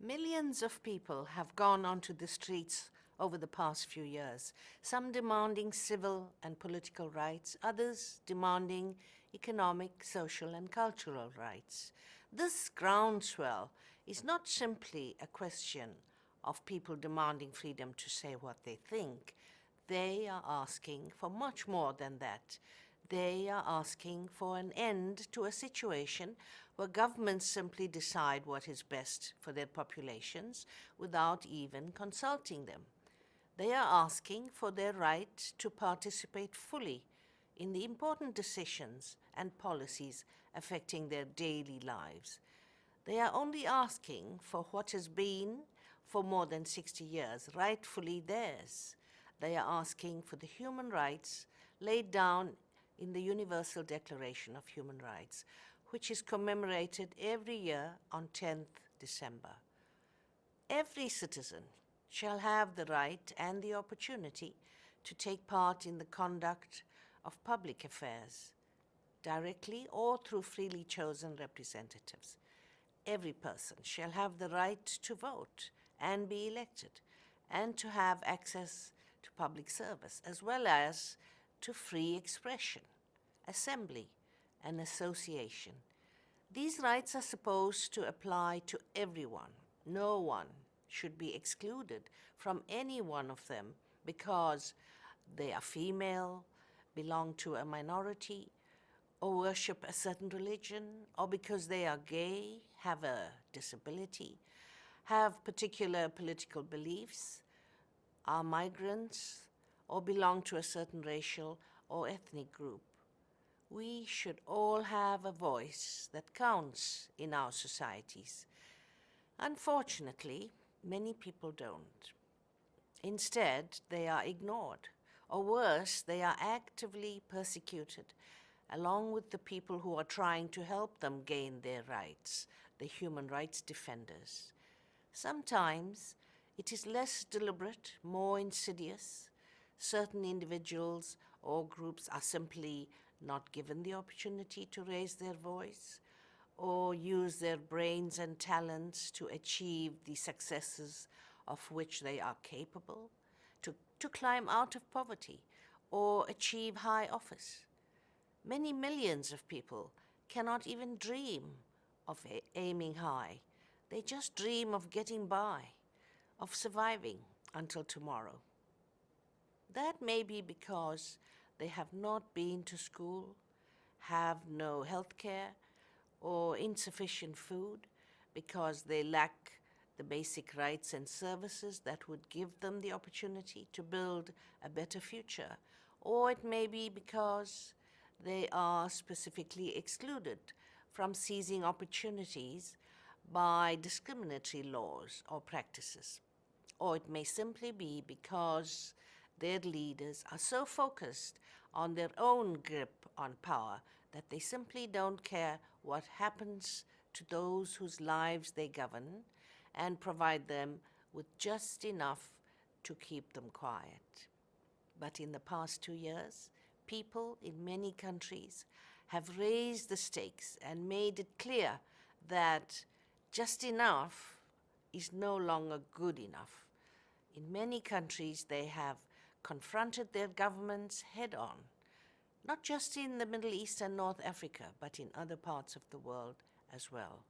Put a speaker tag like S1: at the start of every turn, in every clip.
S1: Millions of people have gone onto the streets over the past few years, some demanding civil and political rights, others demanding economic, social, and cultural rights. This groundswell is not simply a question of people demanding freedom to say what they think. They are asking for much more than that. They are asking for an end to a situation where governments simply decide what is best for their populations without even consulting them. They are asking for their right to participate fully in the important decisions and policies affecting their daily lives. They are only asking for what has been, for more than 60 years, rightfully theirs. They are asking for the human rights laid down in the Universal Declaration of Human Rights, which is commemorated every year on 10th December. Every citizen shall have the right and the opportunity to take part in the conduct of public affairs, directly or through freely chosen representatives. Every person shall have the right to vote and be elected, and to have access to public service, as well as to free expression, assembly, and association. These rights are supposed to apply to everyone. No one should be excluded from any one of them because they are female, belong to a minority, or worship a certain religion, or because they are gay, have a disability, have particular political beliefs, are migrants, or belong to a certain racial or ethnic group. We should all have a voice that counts in our societies. Unfortunately, many people don't. Instead, they are ignored, or worse, they are actively persecuted, along with the people who are trying to help them gain their rights, the human rights defenders. Sometimes it is less deliberate, more insidious. Certain individuals or groups are simply not given the opportunity to raise their voice or use their brains and talents to achieve the successes of which they are capable, to climb out of poverty or achieve high office. Many millions of people cannot even dream of aiming high. They just dream of getting by, of surviving until tomorrow. That may be because they have not been to school, have no health care, or insufficient food, because they lack the basic rights and services that would give them the opportunity to build a better future. Or it may be because they are specifically excluded from seizing opportunities by discriminatory laws or practices. Or it may simply be because their leaders are so focused on their own grip on power that they simply don't care what happens to those whose lives they govern and provide them with just enough to keep them quiet. But in the past 2 years, people in many countries have raised the stakes and made it clear that just enough is no longer good enough. In many countries, they have confronted their governments head-on, not just in the Middle East and North Africa, but in other parts of the world as well.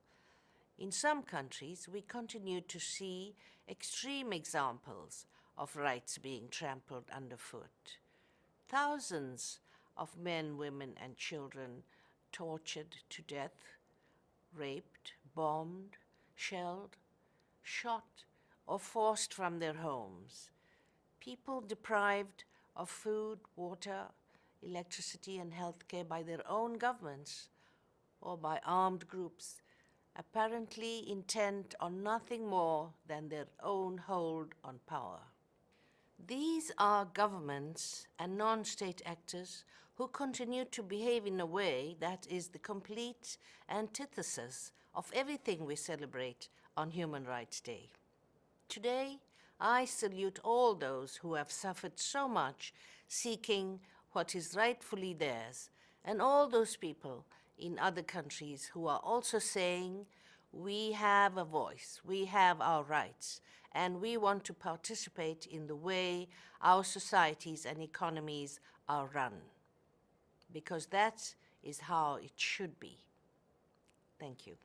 S1: In some countries, we continue to see extreme examples of rights being trampled underfoot. Thousands of men, women, and children tortured to death, raped, bombed, shelled, shot, or forced from their homes. People deprived of food, water, electricity, and healthcare by their own governments or by armed groups, apparently intent on nothing more than their own hold on power. These are governments and non-state actors who continue to behave in a way that is the complete antithesis of everything we celebrate on Human Rights Day. Today, I salute all those who have suffered so much seeking what is rightfully theirs, and all those people in other countries who are also saying, we have a voice, we have our rights, and we want to participate in the way our societies and economies are run, because that is how it should be. Thank you.